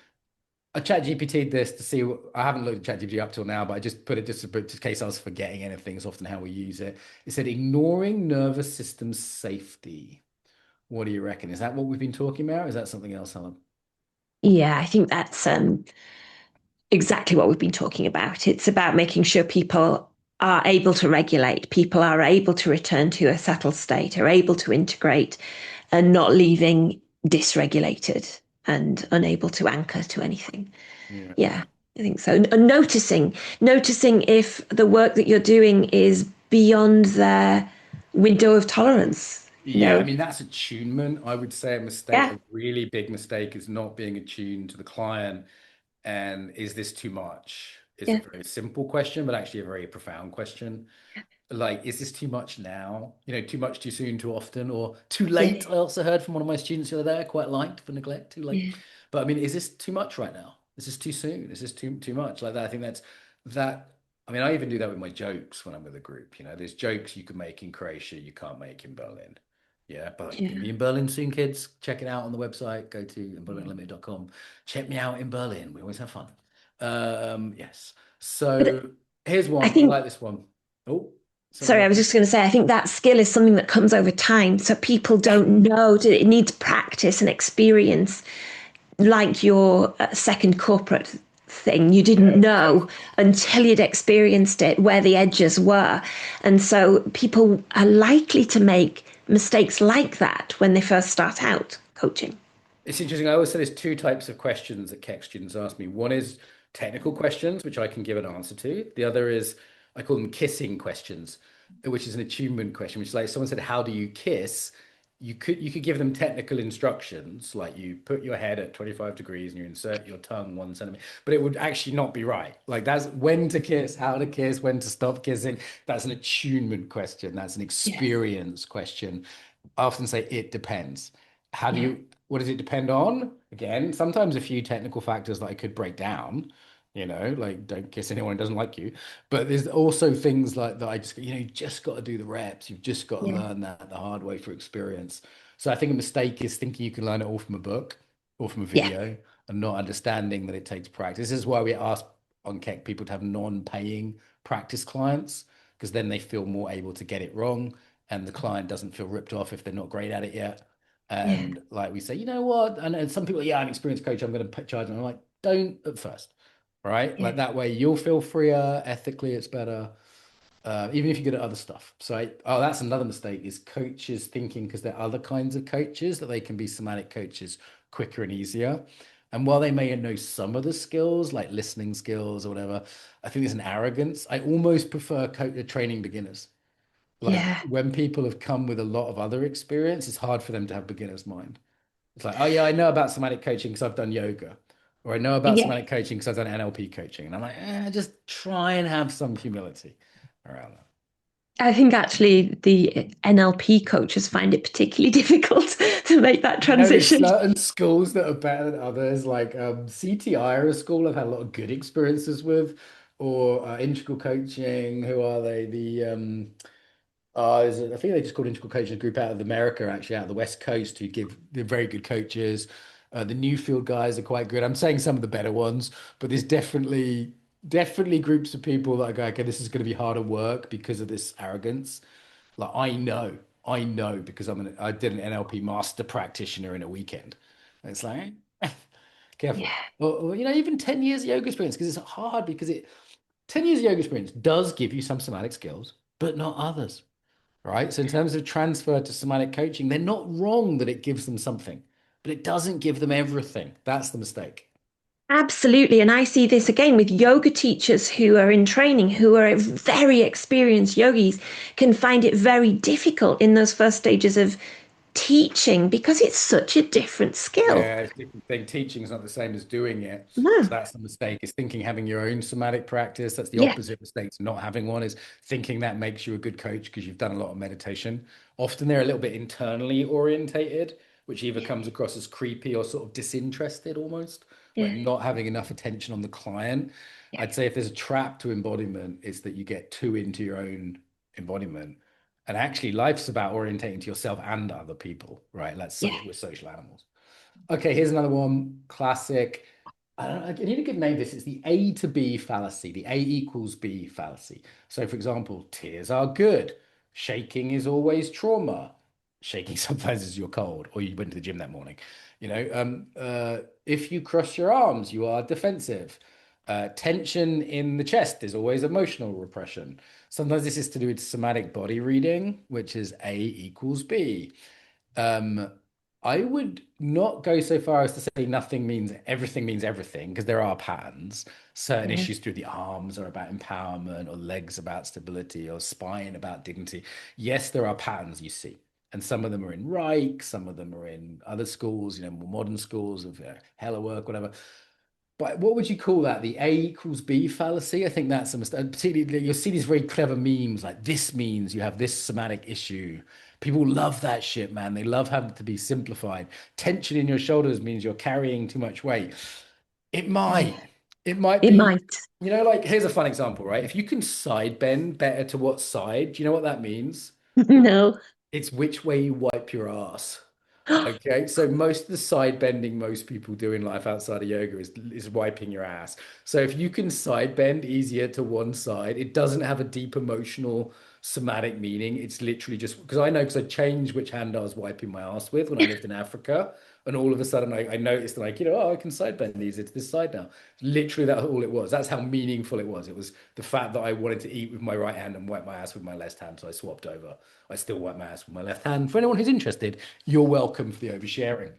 I chat GPT'd this to see. I haven't looked at ChatGPT up till now, but I just put it just in case I was forgetting anything. It's often how we use it. It said ignoring nervous system safety. What do you reckon? Is that what we've been talking about? Or is that something else, Helen? Yeah, I think that's exactly what we've been talking about. It's about making sure people are able to regulate, people are able to return to a settled state, are able to integrate, and not leaving dysregulated and unable to anchor to anything. Yeah. Yeah, I think so. And noticing if the work that you're doing is beyond their window of tolerance. Yeah, I mean that's attunement. I would say Yeah, a really big mistake is not being attuned to the client. And is this too much? Is a yeah, very simple question, but actually a very profound question. Like, is this too much now? Too much too soon, too often, or too yeah, late? I also heard from one of my students the other day, I quite liked for neglect, too late. yeah, But I mean, is this too much right now? Is this too soon? Is this too much? Like that. I think that's that. I mean, I even do that with my jokes when I'm with a group. There's jokes you can make in Croatia, you can't make in Berlin. Yeah, but you're going to yeah. be in Berlin soon, kids. Check it out on the website. Go to embodimentlimited.com. Check me out in Berlin. We always have fun. Yes. But So here's I one. I think, like this one. Oh, something sorry, I else. was just going to say, I think that skill is something that comes over time. So people don't know, it needs practice and experience, like your second corporate thing. You didn't Yeah, know totally. until you'd experienced it where the edges were. And so people are likely to make mistakes like that when they first start out coaching. It's interesting. I always say there's two types of questions that Keck students ask me. One is technical questions, which I can give an answer to. The other is, I call them kissing questions, which is an attunement question, which is like someone said, "How do you kiss?" You could give them technical instructions, like you put your head at 25 degrees and you insert your tongue 1 centimeter, but it would actually not be right. Like that's when to kiss, how to kiss, when to stop kissing. That's an attunement question. That's an Yeah, experience question. I often say it depends. yeah, What does it depend on? Again, sometimes a few technical factors that I could break down, like don't kiss anyone who doesn't like you. But there's also things like that I just, you just got to do the reps. You've just got to yeah, learn that the hard way through experience. So I think a mistake is thinking you can learn it all from a book or from a yeah, video and not understanding that it takes practice. This is why we ask on Keck people to have non-paying practice clients because then they feel more able to get it wrong and the client doesn't feel ripped off if they're not great at it yet. yeah, And like we say, you know what? And some people, yeah, I'm an experienced coach. I'm going to charge. And I'm like, don't at first, right? yeah. Like that way, you'll feel freer. Ethically, it's better. even if you're good at other stuff. So, oh, that's another mistake is coaches thinking because there are other kinds of coaches that they can be somatic coaches quicker and easier. And while they may know some of the skills, like listening skills or whatever, I think there's an arrogance. I almost prefer training beginners. Like Yeah. when people have come with a lot of other experience, it's hard for them to have beginner's mind. It's like, oh yeah, I know about somatic coaching because I've done yoga, or I know about Yeah. somatic coaching because I've done NLP coaching. And I'm like, just try and have some humility around that. I think actually the NLP coaches find it particularly difficult to make that There's transition. certain schools that are better than others. Like CTI are a school I've had a lot of good experiences with, or integral coaching. Who are they? I think they just called integral coaching group out of America, actually out of the West Coast, who give they're very good coaches. The Newfield guys are quite good. I'm saying some of the better ones, but there's definitely groups of people that I go, okay, this is going to be harder work because of this arrogance. Like I know because I did an NLP master practitioner in a weekend. And it's like, careful. Yeah. Or, even 10 years of yoga experience, because it's hard because 10 years of yoga experience does give you some somatic skills, but not others, right? So in terms of transfer to somatic coaching, they're not wrong that it gives them something, but it doesn't give them everything. That's the mistake. Absolutely. And I see this again with yoga teachers who are in training, who are very experienced yogis, can find it very difficult in those first stages of teaching because it's such a different skill. Yeah, it's a different thing. Teaching is not the same as doing it. So No. that's the mistake, is thinking having your own somatic practice. That's the Yeah. opposite mistake to not having one, is thinking that makes you a good coach because you've done a lot of meditation. Often they're a little bit internally orientated, which either Yeah. comes across as creepy or sort of disinterested almost, like Yeah. not having enough attention on the client. Yeah. I'd say if there's a trap to embodiment, it's that you get too into your own embodiment. And actually, life's about orientating to yourself and other people, right? Yeah. We're social animals. Okay, here's another one. Classic. I don't know, I need a good name for this. It's the A to B fallacy, the A equals B fallacy. So, for example, tears are good. Shaking is always trauma. Shaking sometimes is you're cold or you went to the gym that morning. If you cross your arms, you are defensive. Tension in the chest is always emotional repression. Sometimes this is to do with somatic body reading, which is A equals B. Um, I would not go so far as to say everything means everything, because there are patterns. Certain Yeah. issues through the arms are about empowerment, or legs about stability, or spine about dignity. Yes, there are patterns you see. And some of them are in Reich, some of them are in other schools, more modern schools of Hella work, whatever. But what would you call that? The A equals B fallacy? I think that's a mistake. Particularly, you'll see these very clever memes like this means you have this somatic issue. People love that shit, man. They love having to be simplified. Tension in your shoulders means you're carrying too much weight. It might. Yeah. It might It be, might. like, here's a fun example, right? If you can side bend better to what side, do you know what that means? No. It's which way you wipe your ass. Okay, so most of the side bending most people do in life outside of yoga is wiping your ass. So if you can side bend easier to one side, it doesn't have a deep emotional somatic meaning. It's literally just because I know, because I changed which hand I was wiping my ass with when I lived in Africa, and all of a sudden I noticed like, oh, I can side bend these. It's this side now. Literally, that's all it was. That's how meaningful it was. It was the fact that I wanted to eat with my right hand and wipe my ass with my left hand, so I swapped over. I still wipe my ass with my left hand. For anyone who's interested, you're welcome for the oversharing.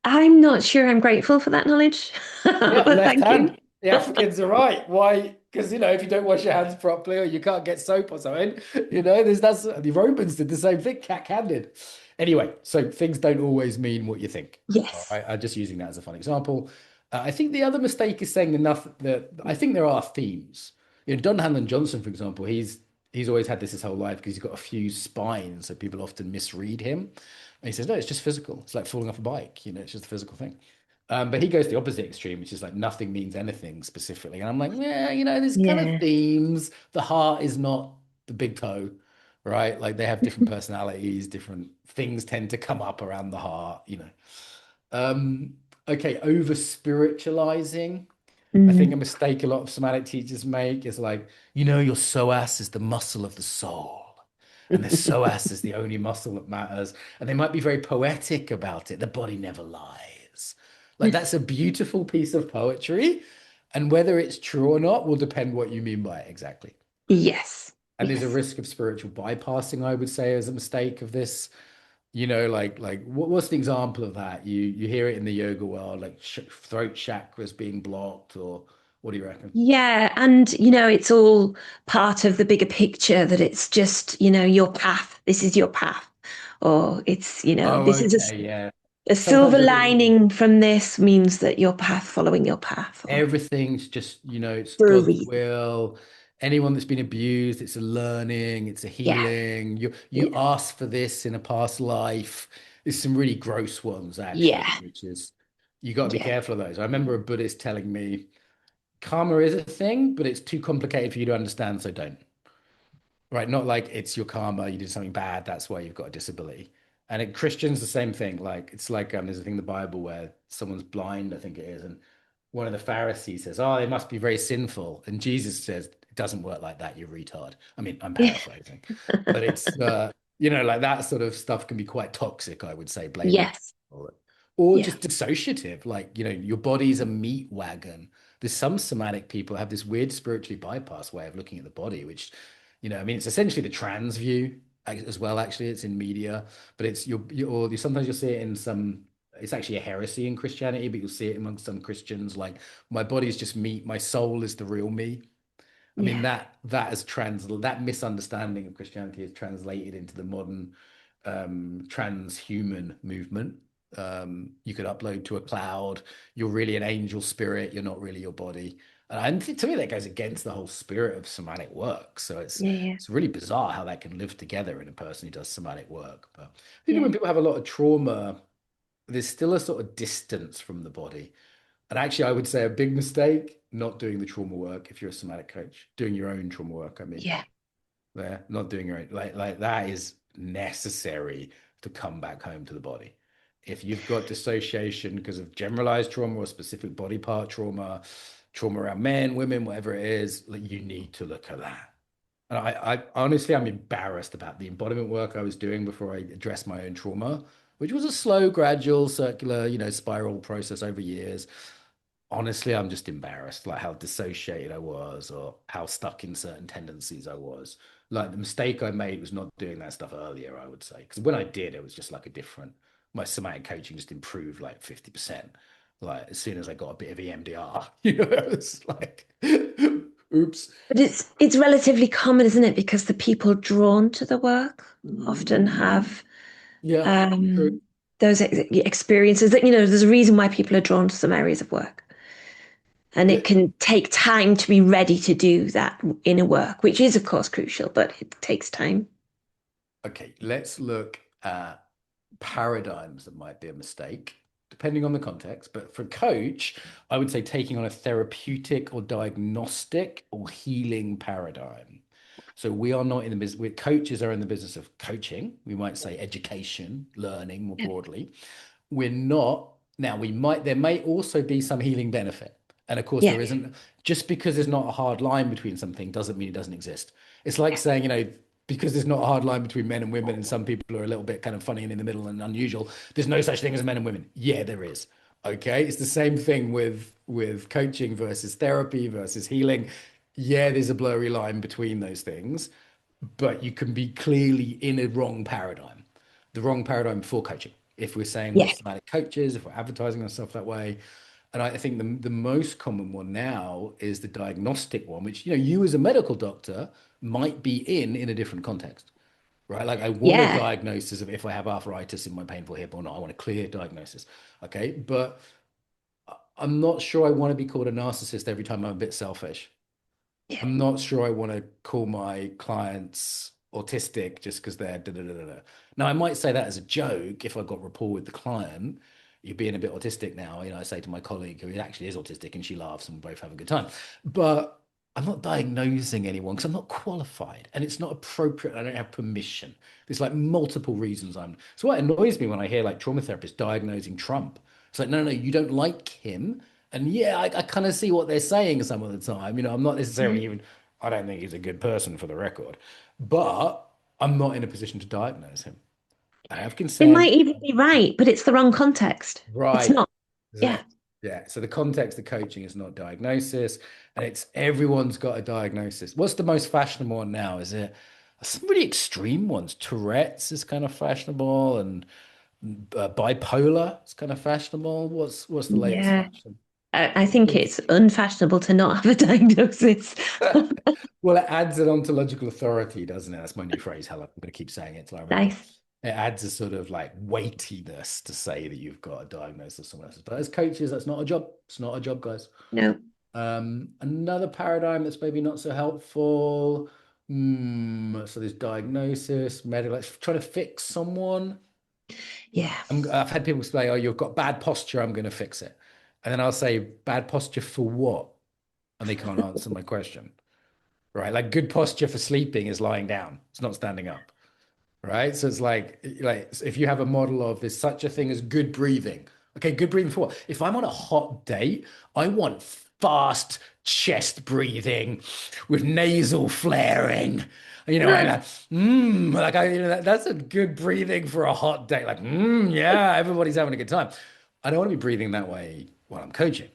I'm not sure I'm grateful for that knowledge, Yeah, but left thank you. hand. The Africans are right. Why? Because if you don't wash your hands properly or you can't get soap or something, that's the Romans did the same thing, cat-handed. Anyway, so things don't always mean what you think. All Yes. right, I'm just using that as a fun example. I think the other mistake is saying enough that I think there are themes. Don Hanlon Johnson, for example, he's always had this his whole life because he's got a fused spine, so people often misread him. And he says, no, it's just physical. It's like falling off a bike, it's just a physical thing. But he goes the opposite extreme, which is like nothing means anything specifically. And I'm like, yeah, there's kind of Yeah. themes. The heart is not the big toe, right? Like they have different personalities, different things tend to come up around the heart. Um, okay, over spiritualizing. I think a Mm. mistake a lot of somatic teachers make is like, your psoas is the muscle of the soul. And the psoas is the only muscle that matters. And they might be very poetic about it. The body never lies. Like that's a beautiful piece of poetry. And whether it's true or not will depend what you mean by it exactly. Yes. And there's a Yes. risk of spiritual bypassing, I would say, as a mistake of this. Like what's the example of that? You hear it in the yoga world, like sh throat chakras being blocked, or what do you reckon? Yeah, and it's all part of the bigger picture that it's just, your path. This is your path. Or it's, Oh, this is okay, yeah. a silver Sometimes I think lining from this means that your path, following your path, or everything's just, it's for a God's reason. will. Anyone that's been abused, it's a learning, it's a Yeah, healing. You yeah, asked for this in a past life. There's some really gross ones actually, yeah, which is you got to be yeah, careful of those. I remember a Buddhist telling me karma is a thing, but it's too complicated for you to understand, so don't. Right? Not like it's your karma, you did something bad, that's why you've got a disability. And in Christians, the same thing. Like it's like there's a thing in the Bible where someone's blind, I think it is, and one of the Pharisees says, "Oh, they must be very sinful," and Jesus says, "It doesn't work like that, you retard." I mean, I'm yeah, paraphrasing, but it's like that sort of stuff can be quite toxic, I would say, blaming yes, people for it. Or yeah, just dissociative, like your body's a meat wagon. There's some somatic people have this weird spiritually bypass way of looking at the body, which I mean, it's essentially the trans view as well. Actually, it's in media, but it's sometimes you'll see it in some. It's actually a heresy in Christianity, but you'll see it amongst some Christians. Like, my body is just meat, my soul is the real me. I mean, yeah, that misunderstanding of Christianity is translated into the modern transhuman movement. You could upload to a cloud. You're really an angel spirit. You're not really your body. And to me, that goes against the whole spirit of somatic work. So it's yeah, yeah, it's really bizarre how that can live together in a person who does somatic work. But yeah, when people have a lot of trauma, there's still a sort of distance from the body. And actually, I would say a big mistake, not doing the trauma work if you're a somatic coach, doing your own trauma work. I mean, yeah, there, not doing your own, like that is necessary to come back home to the body. If you've got dissociation because of generalized trauma or specific body part trauma, trauma around men, women, whatever it is, like you need to look at that. And I honestly, I'm embarrassed about the embodiment work I was doing before I addressed my own trauma, which was a slow, gradual, circular, spiral process over years. Honestly, I'm just embarrassed, like how dissociated I was or how stuck in certain tendencies I was. Like the mistake I made was not doing that stuff earlier, I would say. Because when I did, it was just like my somatic coaching just improved like 50%. Like as soon as I got a bit of EMDR, it was like, oops. but it's relatively common, isn't it? Because the people drawn to the work often have Yeah, true. um, those experiences that, there's a reason why people are drawn to some areas of work. And it The- can take time to be ready to do that inner work, which is, of course, crucial, but it takes time. Okay, let's look at paradigms that might be a mistake, depending on the context. But for coach, I would say taking on a therapeutic or diagnostic or healing paradigm. So we are not in the business, coaches are in the business of coaching. We might say education, learning more Yeah. broadly. We're not, now there may also be some healing benefit. And of course, Yeah. there isn't, just because there's not a hard line between something doesn't mean it doesn't exist. It's like saying, because there's not a hard line between men and women, and some people are a little bit kind of funny and in the middle and unusual, there's no such thing as men and women. Yeah, there is. Okay. It's the same thing with coaching versus therapy versus healing. Yeah, there's a blurry line between those things, but you can be clearly in a wrong paradigm, the wrong paradigm for coaching. If we're saying we're Yeah. somatic coaches, if we're advertising ourselves that way. And I think the most common one now is the diagnostic one, which, you as a medical doctor might be in a different context, right? Like I want a Yeah. diagnosis of if I have arthritis in my painful hip or not. I want a clear diagnosis. Okay. But I'm not sure I want to be called a narcissist every time I'm a bit selfish. Yeah. I'm not sure I want to call my clients autistic just because they're da da da da da. Now, I might say that as a joke if I got rapport with the client. You're being a bit autistic now. I say to my colleague who actually is autistic and she laughs and we both have a good time. But I'm not diagnosing anyone because I'm not qualified and it's not appropriate. I don't have permission. There's like multiple reasons I'm. So what annoys me when I hear like trauma therapists diagnosing Trump. It's like, no, no, no, you don't like him. And yeah, I kind of see what they're saying some of the time. I'm not necessarily Yeah. even, I don't think he's a good person for the record, but I'm not in a position to diagnose him. I have They might consent. even be right, but it's the wrong context. It's Right. not. Yeah. Exactly. Yeah. So the context of coaching is not diagnosis, and it's everyone's got a diagnosis. What's the most fashionable one now? Is it some really extreme ones? Tourette's is kind of fashionable, and bipolar is kind of fashionable. What's the latest Yeah. fashion? I think it's unfashionable to not have a diagnosis. Well, it adds an ontological authority, doesn't it? That's my new phrase, Helen. I'm going to keep saying it till I remember. Nice. It adds a sort of like weightiness to say that you've got a diagnosis of someone else's. But as coaches, that's not a job. It's not a job, guys. No. Another paradigm that's maybe not so helpful. So there's diagnosis, medical, like trying to fix someone. Yeah. I've had people say, "Oh, you've got bad posture. I'm going to fix it," and then I'll say, "Bad posture for what?" And they can't answer my question. Right? Like good posture for sleeping is lying down. It's not standing up. Right? So it's like if you have a model of there's such a thing as good breathing. Okay, good breathing for what? If I'm on a hot date, I want fast chest breathing with nasal flaring. And that's a good breathing for a hot date. Like, yeah, everybody's having a good time. I don't want to be breathing that way while I'm coaching.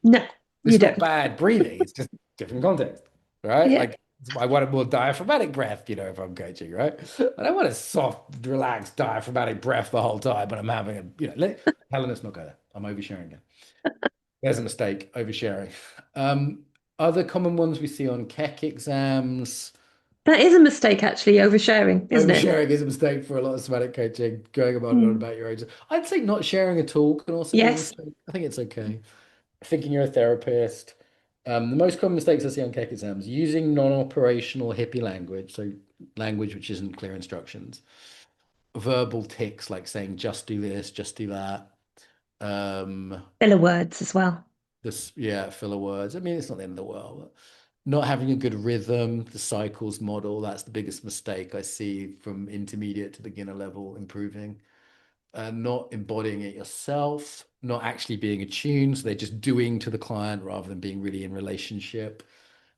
No, you It's not don't. bad breathing. It's just different context, right? Yeah. Like I want a more diaphragmatic breath, if I'm coaching, right? I don't want a soft, relaxed diaphragmatic breath the whole time, but I'm having Helen, let's not go there. I'm oversharing again. There's a mistake, oversharing. Um, Other common ones we see on KEC exams. That is a mistake, actually, oversharing, isn't it? Oversharing is a mistake for a lot of somatic coaching, going about and on Mm. about your age. I'd say not sharing at all can also be a Yes. mistake. I think it's okay. Thinking you're a therapist. The most common mistakes I see on CAC exams, using non-operational hippie language, so language which isn't clear instructions, verbal tics like saying just do this, just do that. Filler words as well. Yeah, filler words. I mean, it's not the end of the world. But not having a good rhythm, the cycles model, that's the biggest mistake I see from intermediate to beginner level improving. Not embodying it yourself, not actually being attuned. So they're just doing to the client rather than being really in relationship,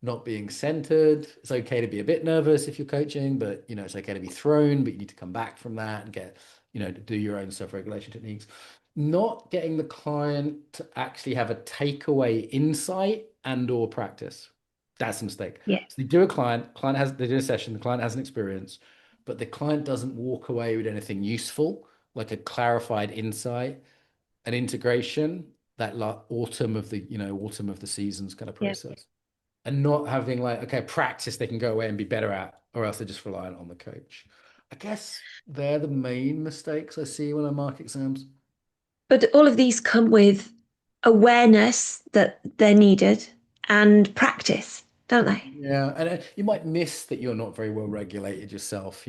not being centered. It's okay to be a bit nervous if you're coaching, but it's okay to be thrown, but you need to come back from that and do your own self-regulation techniques. Not getting the client to actually have a takeaway insight and or practice. That's a mistake. Yeah. So they do a session, the client has an experience, but the client doesn't walk away with anything useful like a clarified insight, an integration, that like autumn of the seasons kind of Yeah. process. And not having like, okay, practice they can go away and be better at, or else they're just reliant on the coach. I guess they're the main mistakes I see when I mark exams. But all of these come with awareness that they're needed and practice, don't they? Yeah, and you might miss that you're not very well regulated yourself.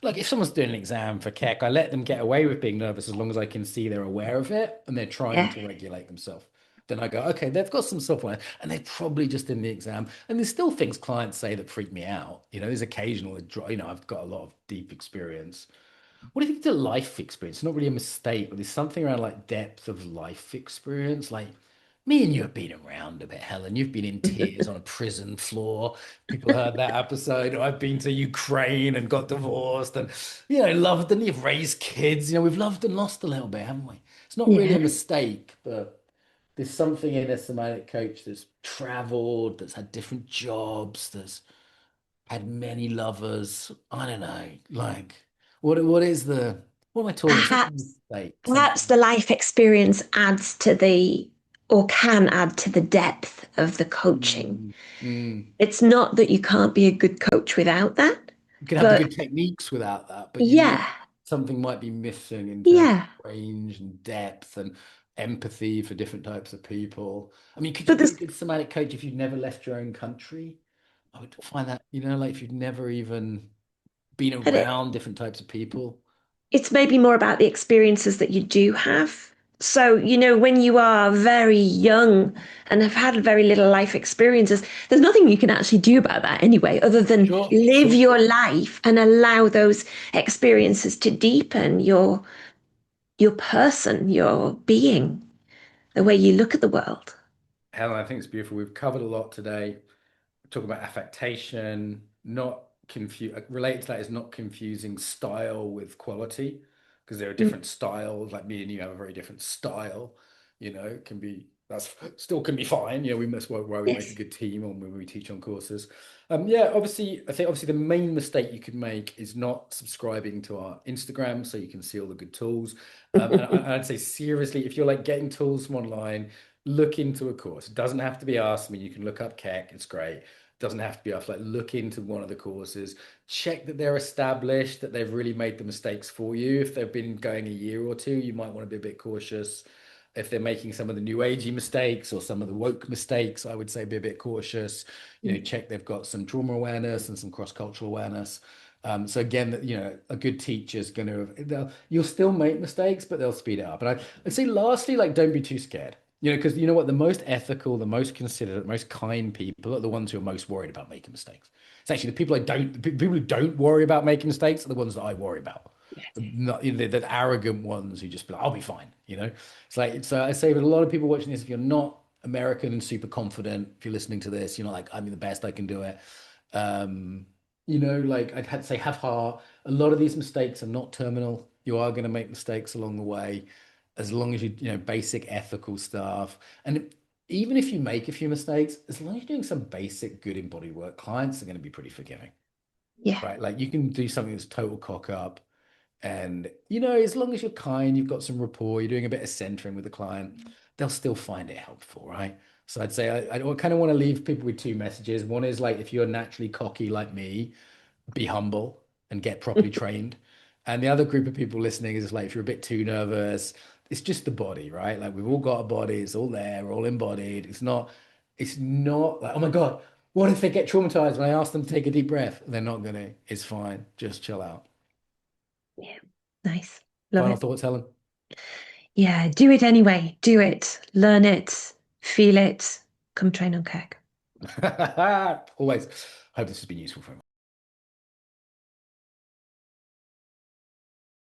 Like if someone's doing an exam for KEC, I let them get away with being nervous as long as I can see they're aware of it and they're trying Yeah. to regulate themselves. Then I go, okay, they've got some software and they're probably just in the exam. And there's still things clients say that freak me out. There's occasional, I've got a lot of deep experience. What do you think the life experience? It's not really a mistake, but there's something around like depth of life experience. Like me and you have been around a bit, Helen. You've been in tears on a prison floor. People heard that episode. I've been to Ukraine and got divorced and, loved and you've raised kids. We've loved and lost a little bit, haven't we? It's not really a Yeah. mistake, but there's something in a somatic coach that's traveled, that's had different jobs, that's had many lovers. I don't know. Like, what am I talking? It's not a Perhaps mistake. perhaps Something. the life experience adds to the or can add to the depth of the coaching. Mm, mm. It's not that you can't be a good coach without that, You can have the but good techniques without that, but yeah, something might be missing in terms yeah. of range and depth and empathy for different types of people. I mean, could you But be a there's good somatic coach if you'd never left your own country? I would find that, like if you'd never even been and it, around different types of people. it's maybe more about the experiences that you do have. So, when you are very young and have had very little life experiences, there's nothing you can actually do about that anyway, other than Sure, live sure. your life and allow those experiences to deepen your person, your being, the way you look at the world. Helen, I think it's beautiful. We've covered a lot today. Talk about affectation, not confuse related to that is not confusing style with quality, because there are Mm. different styles. Like me and you have a very different style. can be that's still can be fine. We must work where we make a Yes. good team on when we teach on courses. Yeah, obviously, I think obviously the main mistake you could make is not subscribing to our Instagram so you can see all the good tools. I'd say seriously, if you're like getting tools from online, look into a course. It doesn't have to be us. I mean, you can look up Keck, it's great. It doesn't have to be us. Like look into one of the courses, check that they're established, that they've really made the mistakes for you. If they've been going a year or two, you might want to be a bit cautious. If they're making some of the new agey mistakes or some of the woke mistakes, I would say be a bit cautious. Check they've got some trauma awareness and some cross-cultural awareness. So again, a good teacher is going to, you'll still make mistakes, but they'll speed it up. And I'd say lastly, like, don't be too scared. Because you know what, the most ethical, the most considerate, most kind people are the ones who are most worried about making mistakes. It's actually the people who don't worry about making mistakes are the ones that I worry about. Not the arrogant ones who just be like, I'll be fine. It's like, so I say that a lot of people watching this, if you're not American and super confident, if you're listening to this, you're not like, I'm the best, I can do it. Um, like I'd had to say, have heart. A lot of these mistakes are not terminal. You are going to make mistakes along the way, as long as basic ethical stuff. And even if you make a few mistakes, as long as you're doing some basic good embodied work, clients are going to be pretty forgiving, Yeah. right? Like you can do something that's total cock up. And, as long as you're kind, you've got some rapport, you're doing a bit of centering with the client, they'll still find it helpful, right? So I'd say I kind of want to leave people with two messages. One is like, if you're naturally cocky like me, be humble and get properly trained. And the other group of people listening is like, if you're a bit too nervous, it's just the body, right? Like we've all got a body, it's all there, we're all embodied. It's not like, oh my God, what if they get traumatized when I ask them to take a deep breath? They're not gonna. It's fine. Just chill out. Yeah. Nice. Love Final it. thoughts, Helen? Yeah. Do it anyway. Do it. Learn it. Feel it. Come train on Kirk. Always hope this has been useful for